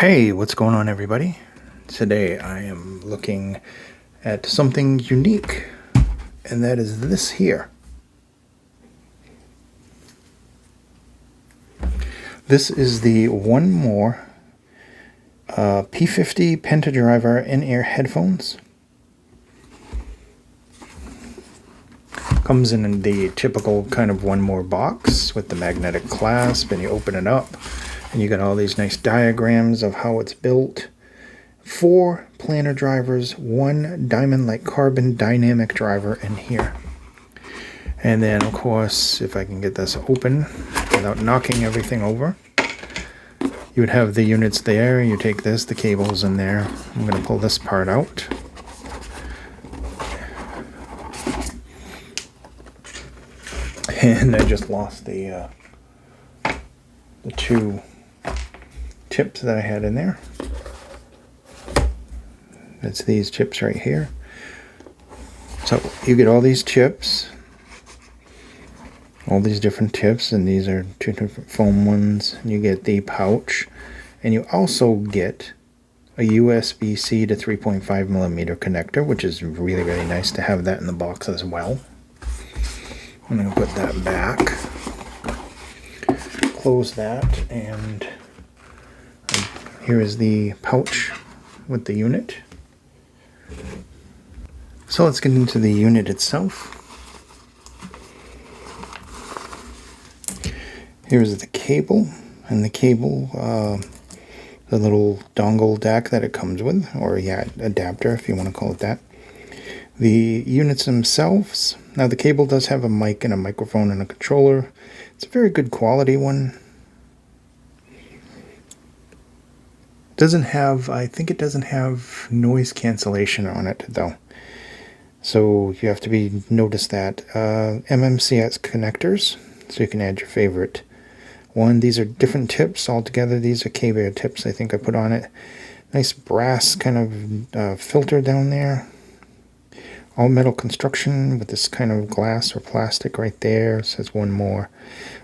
Hey, what's going on, everybody? Today I am looking at something unique, and that is this here. This is the One More P50 Penta driver in-ear headphones. Comes in the typical kind of One More box with the magnetic clasp, and you open it up and you got all these nice diagrams of how it's built. 4 planar drivers, 1 diamond-like carbon dynamic driver in here. And then, of course, if I can get this open without knocking everything over, you would have the units there. You take this, the cable's in there. I'm going to pull this part out. And I just lost the 2 chips that I had in there. It's these chips right here. So you get all these chips, all these different tips, and these are 2 different foam ones. You get the pouch, and you also get a USB-C to 3.5 millimeter connector, which is really, really nice to have that in the box as well. I'm going to put that back, close that, and here is the pouch with the unit. So let's get into the unit itself. Here's the cable, and the cable, the little dongle DAC that it comes with, or adapter if you want to call it that. The units themselves, now the cable does have a mic and a microphone and a controller. It's a very good quality one. I think it doesn't have noise cancellation on it though. So you have to notice that. MMCS connectors, so you can add your favorite one. These are different tips altogether. These are K-Bear tips I think I put on it. Nice brass kind of filter down there. All metal construction with this kind of glass or plastic right there. It says One More.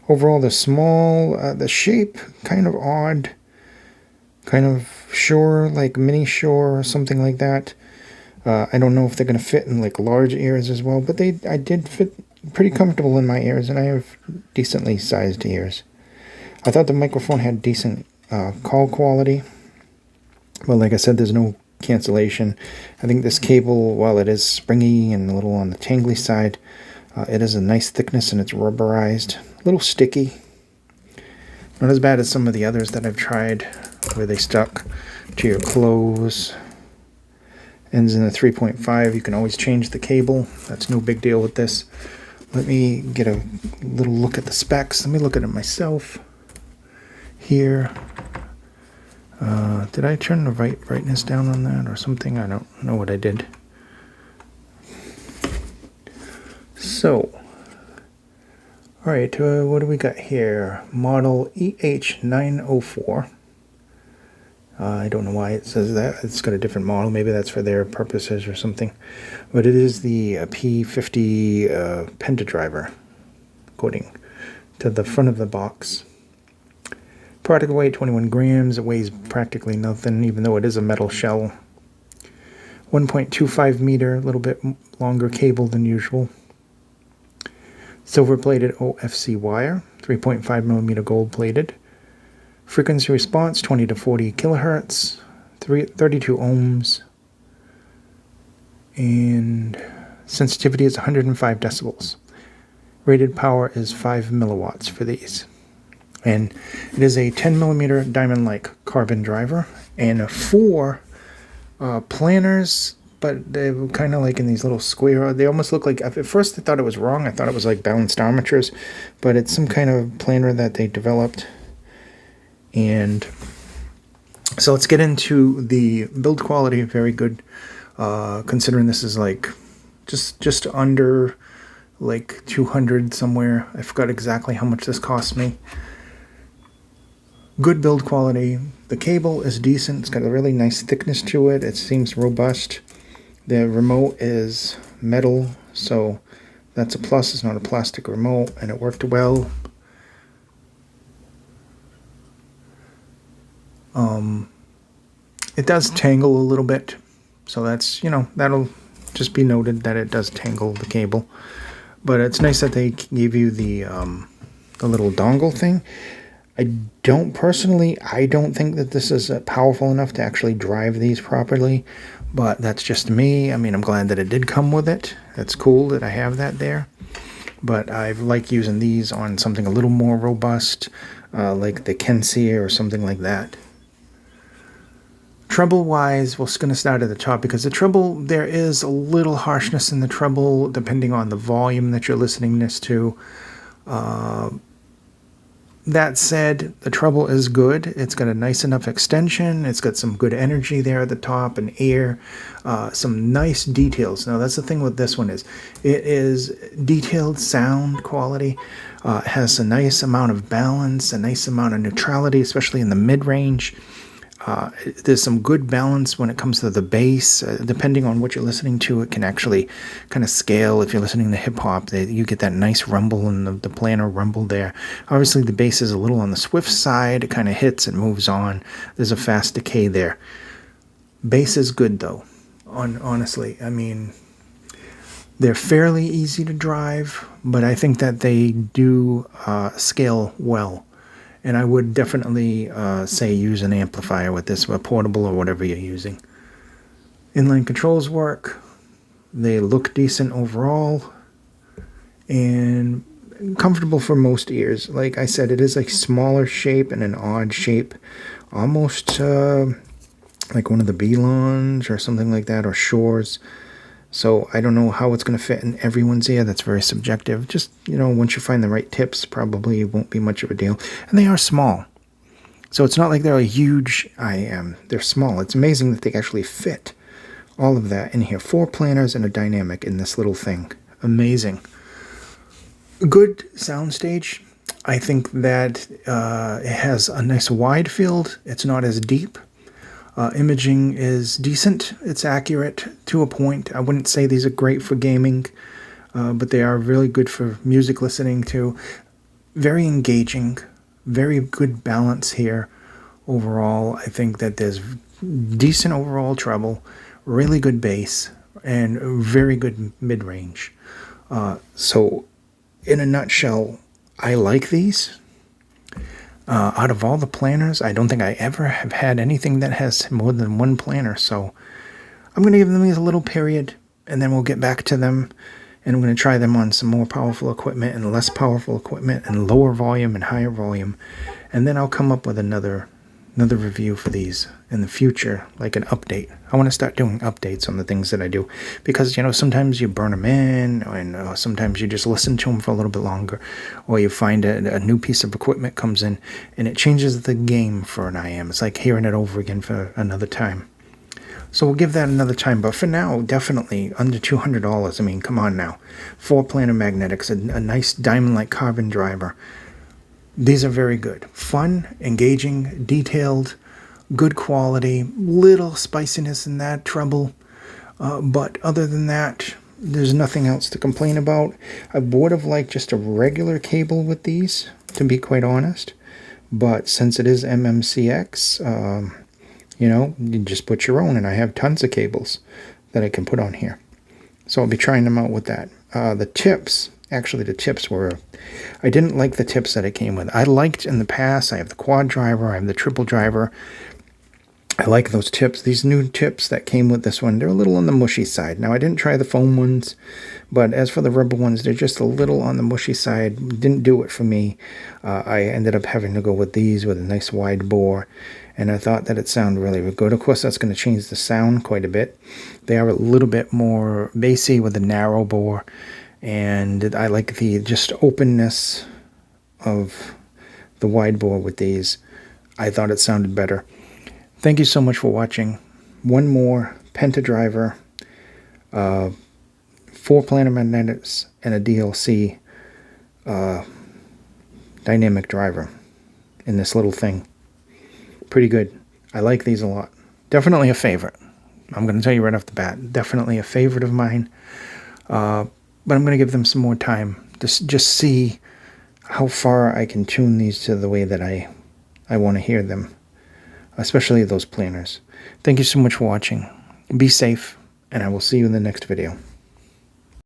Overall, the shape kind of odd. Kind of Shure, like mini Shure or something like that. I don't know if they're going to fit in like large ears as well, but I did fit pretty comfortable in my ears, and I have decently sized ears. I thought the microphone had decent call quality, but like I said, there's no cancellation. I think this cable, while it is springy and a little on the tangly side, it is a nice thickness and it's rubberized, a little sticky. Not as bad as some of the others that I've tried where they stuck to your clothes. Ends in a 3.5. You can always change the cable. That's no big deal with this. Let me get a little look at the specs. Let me look at it myself here. Did I turn the brightness down on that or something? I don't know what I did. So, alright, what do we got here? Model EH904. I don't know why it says that. It's got a different model. Maybe that's for their purposes or something. But it is the P50 Penta driver, according to the front of the box. Product weight 21 grams. It weighs practically nothing, even though it is a metal shell. 1.25 meter, a little bit longer cable than usual. Silver-plated OFC wire, 3.5 millimeter gold-plated. Frequency response 20 to 40 kilohertz, 32 ohms, and sensitivity is 105 decibels. Rated power is 5 milliwatts for these. And it is a 10 millimeter diamond-like carbon driver, and 4 planars, but they were kind of like in these little square. They almost look like, at first I thought it was wrong. I thought it was like balanced armatures, but it's some kind of planar that they developed. And so let's get into the build quality. Very good, considering this is like just under like 200 somewhere. I forgot exactly how much this cost me. Good build quality. The cable is decent. It's got a really nice thickness to it. It seems robust. The remote is metal, so that's a plus. It's not a plastic remote, and it worked well. It does tangle a little bit, so that's, that'll just be noted that it does tangle the cable. But it's nice that they gave you the little dongle thing. I don't think that this is powerful enough to actually drive these properly, but that's just me. I mean, I'm glad that it did come with it. It's cool that I have that there. But I like using these on something a little more robust, like the Kensia or something like that. Treble-wise, we're going to start at the top because the treble, there is a little harshness in the treble depending on the volume that you're listening this to. That said, the treble is good. It's got a nice enough extension. It's got some good energy there at the top and air. Some nice details. Now, that's the thing with this one is it is detailed sound quality. Has a nice amount of balance, a nice amount of neutrality, especially in the mid-range. There's some good balance when it comes to the bass. Depending on what you're listening to, it can actually kind of scale. If you're listening to hip-hop, you get that nice rumble and the planar rumble there. Obviously, the bass is a little on the swift side. It kind of hits and moves on. There's a fast decay there. Bass is good, though, honestly. I mean, they're fairly easy to drive, but I think that they do scale well. And I would definitely say use an amplifier with this, a portable or whatever you're using. Inline controls work. They look decent overall. And comfortable for most ears. Like I said, it is a smaller shape and an odd shape. Almost like one of the Belons or something like that, or Shores. So I don't know how it's going to fit in everyone's ear. That's very subjective. Just, once you find the right tips, probably it won't be much of a deal. And they are small. So it's not like they're a huge IM. They're small. It's amazing that they actually fit all of that in here. 4 planners and a dynamic in this little thing. Amazing. Good soundstage. I think that it has a nice wide field. It's not as deep. Imaging is decent. It's accurate to a point. I wouldn't say these are great for gaming, but they are really good for music listening too. Very engaging. Very good balance here overall. I think that there's decent overall treble, really good bass, and very good mid-range. So in a nutshell, I like these. Out of all the planners, I don't think I ever have had anything that has more than one planner. So I'm going to give them these a little period, and then we'll get back to them. And I'm going to try them on some more powerful equipment and less powerful equipment and lower volume and higher volume. And then I'll come up with another review for these in the future, like an update. I want to start doing updates on the things that I do because, sometimes you burn them in, and sometimes you just listen to them for a little bit longer, or you find a new piece of equipment comes in and it changes the game for an IM. It's like hearing it over again for another time. So we'll give that another time, but for now, definitely under $200. I mean, come on now. 4 planar magnetics, a nice diamond-like carbon driver. These are very good. Fun, engaging, detailed, good quality, little spiciness in that treble. But other than that, there's nothing else to complain about. I would have liked just a regular cable with these, to be quite honest. But since it is MMCX, you just put your own, and I have tons of cables that I can put on here. So I'll be trying them out with that. The tips were, I didn't like the tips that it came with. I liked in the past, I have the quad driver, I have the triple driver. I like those tips. These new tips that came with this one, they're a little on the mushy side. Now, I didn't try the foam ones, but as for the rubber ones, they're just a little on the mushy side. Didn't do it for me. I ended up having to go with these with a nice wide bore, and I thought that it sounded really good. Of course, that's going to change the sound quite a bit. They are a little bit more bassy with a narrow bore, and I like the just openness of the wide bore with these. I thought it sounded better. Thank you so much for watching. One more Penta driver, 4 planar magnetics, and a DLC dynamic driver in this little thing. Pretty good. I like these a lot. Definitely a favorite. I'm going to tell you right off the bat. Definitely a favorite of mine. But I'm going to give them some more time to just see how far I can tune these to the way that I want to hear them. especially those planners. Thank you so much for watching. Be safe, and I will see you in the next video.